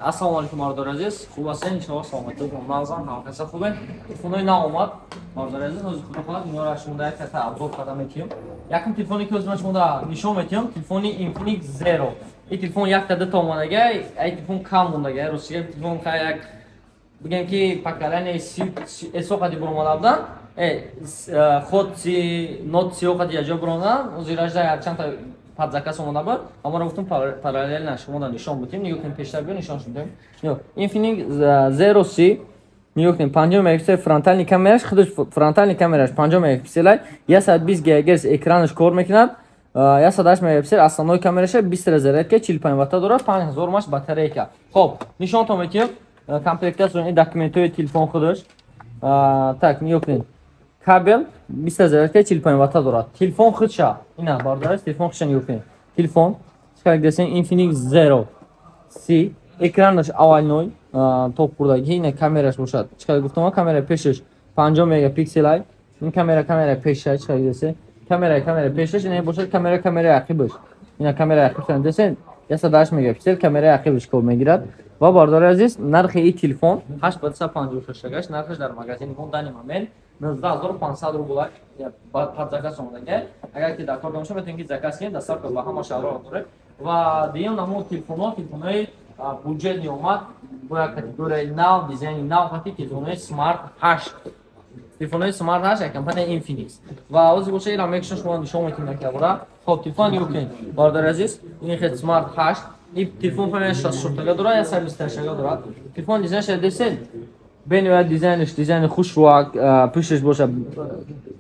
Assalomu alaykum mardor aziz. Xo'p asan, inshaalloh salomatlik va mavzum hamkasa خوبه. Telefonay na omad. Mardor aziz, o'zi xudo xohlasa dunyoda shunday katta obzor qadam etdim. Yaqin telefonni ko'zimga shunda nishon etdim. Telefoni Infinix Zero. Bu telefon yaktada tomonaga, ay telefon kam bundaga, ruscha telefon qayak bugungi поколение esoqadi bo'lmalardan xodsi notsi yo'qadi jabronan, o'zirajda chand ta подзаказ омада буд, аммо гуфтам параллельно шумо нишон будем, нигоҳ кунем пештар биё нишон шудем. Ё, Infinix Zero C нигоҳ кунем 5 мегапиксел фронтальный камераш, худаш фронтальный камераш 5 мегапиксел, 120 ГГц экранаш кор мекунад, 108 мегапиксел основной камераш, 20 зарядка, 45 ватт дорад, 5000 мАч батарейка. Xo'p, нишонтон метем, комплектасияни документои телефон худаш. Так, нигоҳ кунем. Kabel 20 зарядка 45 ватт дорад. Телефон худша. Ина бардорас, телефон худша нигоҳ кунед. Телефон чиқар десен Infinix Zero C. Экранаш аввалной, топ бурдаги, ина камераш бошад. Чиқар гуфтам, камера пешаш 50 мегапиксел. Ин камера пеша, чиқар десен. Камера пешаш, ина бошад камера ақибаш. Ина камера ақиб десен 108 мегапиксел камера ақибаш кор мегирад. Ва бардор азиз, нархи ин телефон 856 гаш, нархаш дар магазини бон дани момент 19500 рубль под заказ омадаги. Агар ки дакор домша метавонед заказ кунед, доставка ба ҳама шаҳрҳо дорад. Ва дигар намо телефонои буҷетни омад бо як категорияи нав, дизайни нав, ҳати телефонои Smart 8. Телефонои Smart 8 як компания Infinix. Ва ози боша ира мекушам шумо нишон метавонед кабора. Xo'p, телефон нигоҳ кунед. Бардор азиз, ин хет Smart 8. ин телефон фамилияш 64 дорад, 128 дорад. Телефон дизайнш десен бенуя дизайни хушруак, пишеш боша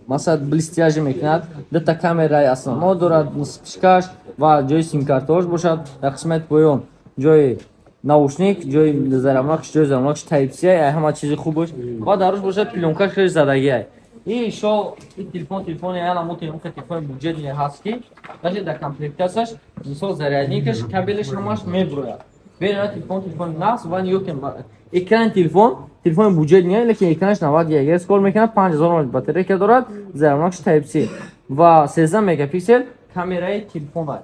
масад блестяжи мекунад, дата камераи основно дорад, спишкаш ва ҷои сим-картош бошад, дар қисмати поён ҷои наушник, ҷои зарамнокш, ҷои зарамнокш Type-C, ҳама чизи хуб бош ва дарош бошад пленкаш хеле задагиай. И шо ин телефони яна телефони буҷетни ҳаст ки даже дар комплектасияш мисол зарядникаш, кабелаш ҳамаш меброяд. Бенуя телефони нақс ва нигоҳ экран телефон буҷетни, лекин экранаш 90 ГГц кор мекунад, 5000 мАч батарейка дорад, зарамнокш Type-C ва 13 мегапиксел камераи телефон.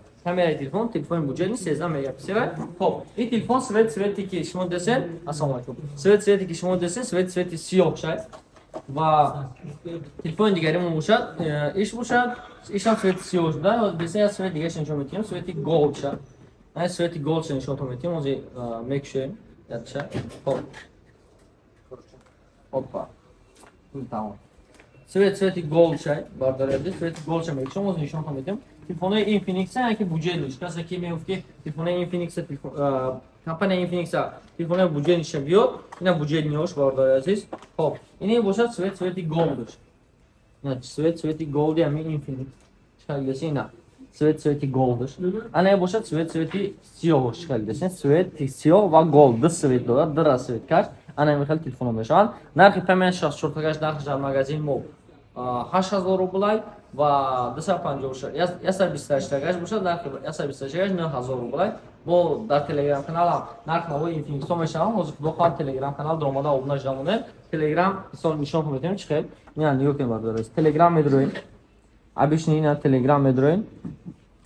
Телефони буҷетни 13 мегапиксел. Xo'p, ин телефон свети ки шумо десен, ассалому алайкум. Свети ки шумо десен, свети сиёҳ шад. Ва телефони дигари мо бошад, иш бошад, ишам свети сиёҳ шуда, десен я свети дигараш нишон метиҳем, свети голд шад. Ай свети голд шад нишонтон метиҳем, ози мекушем, ядша. Xo'p. Опа. Тамом. Свети голд шай, бардоряди, свети голд шай мекушем, ози нишонтон метиҳем. Телефонои Infinix яке буҷетниш, касе ки мегуфт ки телефонои Infinix компания Infinix телефонои буҷетниш биёд, ина буҷетниёш бардори азиз. Xo'p, ин бошад свети голдш. Ина свети голди ами Infinix. Чиқар десен ина свети голдш. Ана бошад свети сиёҳ, чиқар десен свети сиёҳ ва голд, ду свет дорад, ду расвет каш. Ана мехел телефон мешавад. Нархи памяти 64 гаш, нархи дар магазин мо 8000 рубль ва 256 128 гаш бошад, нархи 128 гаш 9000 рубль. Бо дар телеграм каналам нарх навои Infinix мешавам, ҳозир худо хоҳад телеграм канал дар омада обуна шудамонед. Телеграм мисол нишон метавонем чиқел. Ина нигоҳ кунед бардорез. Телеграм медроин. Обычно ина телеграм медроин.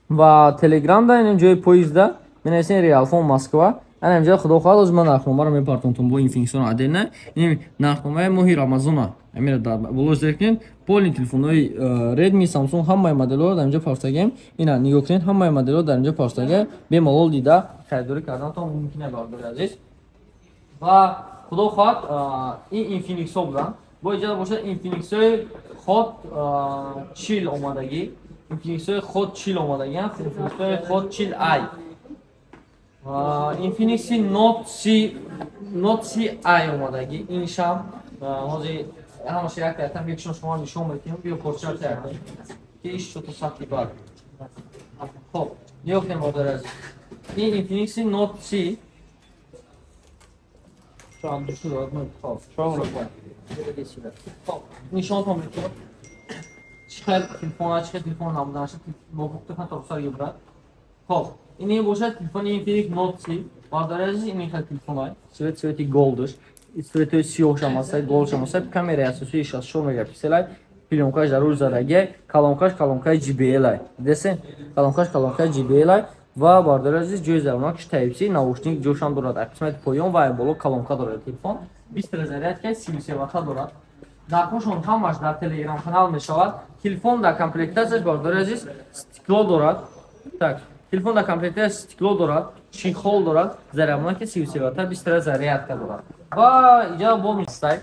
Ва телеграм да ин ҷои поезда менависен Realfon Москва. Ана инҷа худо хоҳад оз ман нархномаро мепартонтам бо Infinix отдельно. Ин нархномаи моҳи Рамазона. Амира дар болош зеркунед. Полни телефонои Redmi, Samsung ҳамаи моделҳоро дар инҷа пафтагем. Ина нигоҳ кунед, ҳамаи моделҳо дар инҷа пафтага. Бемалол дида харидорӣ кардантон мумкин аст бардори азиз. Ва худо хоҳад ин Infinix-ҳо буданд. Бо иҷозат бошад Infinix-ҳои ход чил омадагӣ. Infinix-ҳои ход чил омадагиан. Infinix-ҳои ход чил I. Infinix Note C I омадагӣ. Ин шам ҳозир ҳамаша як кардам якшон шумо нишон метиҳем, биё порча кардем. Ки иш чото сахти бар. Xo'p, нигоҳ кунед бардор азиз. Ин Infinix Note C шам душуд мо xo'p, шом ро. Xo'p, нишонтон метиҳем. Чиқар телефон намуданаш, ноутбукту хан тофсар гибрад. Xo'p, ин бошад телефони Infinix Note C. Бардор азиз, ин хел телефонай. Свети голдш. Светои сиёҳ шамаста, голд шамаста, камераи асосии 64 мегапиксел, пленкаш дарур задаги, колонкаш JBL. Десен, колонкаш JBL. و باردار عزیز جوی زرماکش تایپسی наушник جوشان دارد قسمت پایان و بالا کلانکا دارد تلفن 20 رزرват که 33 وات دارد нархошон ҳамаш дар телеграм канал мешавад телефон дар комплектасияш бардор азиз стекло дорад так телефон дар комплектасияш стекло дорад чихол дорад зарядки 33 ватта 20 зарядка дорад ва иҷа бо мистай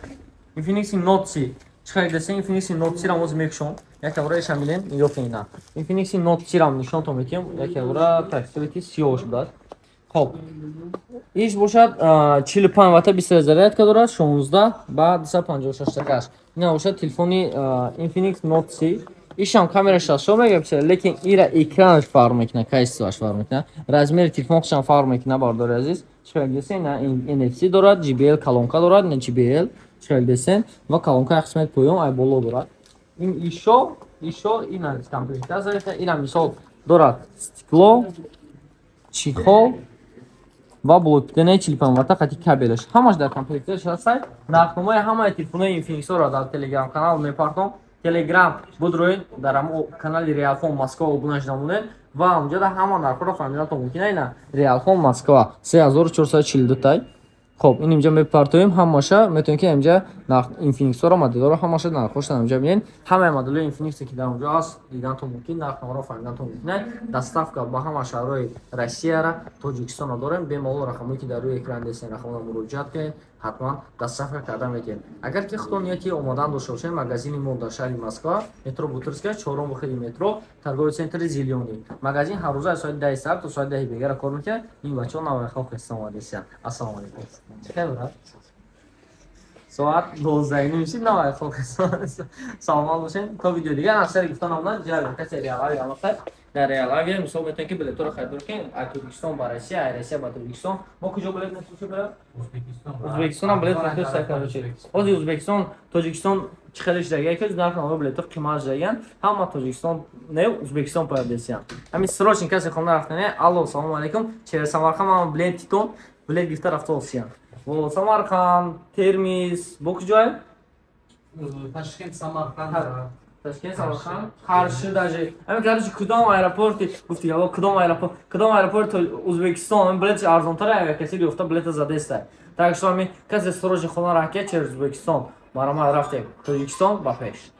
Infinix Note C чиқар десе Infinix Note C рамоз мекшон яке вора шамилен ёфина Infinix Note C рам нишон то метем яке вора так свети сиёш буд خب ایش باشد 45 وات 20 зарядка دارد 16 بعد 256 تکش اینا باشد تلفنی Infinix Note C ایش هم کامرش 60 مگاپیکسل لیکن ایرا اکرانش فرق میکنه کیسش فرق میکنه размер تلفنش هم فرق میکنه باردار عزیز چیکار دسین NFC دارد JBL کلانکا دارد نه JBL چیکار دسین و کلانکا قسمت پایین ای بالا دارد این ایشو اینا کامپلیت است اینا مثال دارد استیکلو چیخو و блокдане 45 ватта хати кабелаш ҳамаш дар комплекташ ҳастад нархномаи ҳамаи телефонаи Infinix-ро дар Telegram канал мепартом Telegram будроед дар ҳамон канали Realphone Moskva обуна шуда монед ва онҷода ҳама нархҳоро фаҳмиданатон мумкина ина Realphone Moskva 3442 тай خب این اینجا میپرتویم هماشه میتونید که اینجا اینفینیکس رو مدل رو هماشه نرخش اینجا ببینید همه مدل اینفینیکس که در اونجا هست دیدن تو ممکن نرخ رو فهمیدن تو ممکنه دستافکا با همه شهرهای روسیه را تاجیکستان رو داریم به مال رقمی که در روی اکران دستین رقم رو مراجعه کنید حتما دستافکا کردن میکنید اگر که خودتون یکی اومدن داشته باشین مغازین ما در شهر مسکو مترو بوترسکا 4 بخید مترو торговый центр زیلیونی مغازین هر روز از ساعت 10 صبح تا ساعت 10 دیگر کار میکنه این بچه‌ها نوای خاک استان هستن السلام علیکم چطور ساعت 12 میشه نوای خاک استان سلام باشین تا ویدیو دیگه اثر گفتن اومد جلو کسی ریالی آمد در ریالی مثلا میتونید که بلیط رو خرید کنید اتوبیستان با روسیه روسیه با اتوبیستان ما کجا بلیط می‌فروشیم برای ازبکستان هم بلیط می‌فروشیم سرکاری از ازبکستان تاجیکستان چخلش دیگه که در کنار بلیط قیمت دیگه هم تاجیکستان نه ازبکستان پردسیان همین سراغ کسی خونه رفتنه الله سلام علیکم چه سمارخان من بلیط تیتون بلیط گرفته رفته اوسیان و سمارخان ترمیز بوک جای Tashkent Samarqand Tashkent Samarqand qarshi даже همین короче کدام аэропорт گفتی یا کدام аэропорт O'zbekiston bilet arzontar agar kasi گفته بلیط زده است так что ми کسی سراغ خونه راه که چه O'zbekiston ما رفتیم تاجیکستان با پیش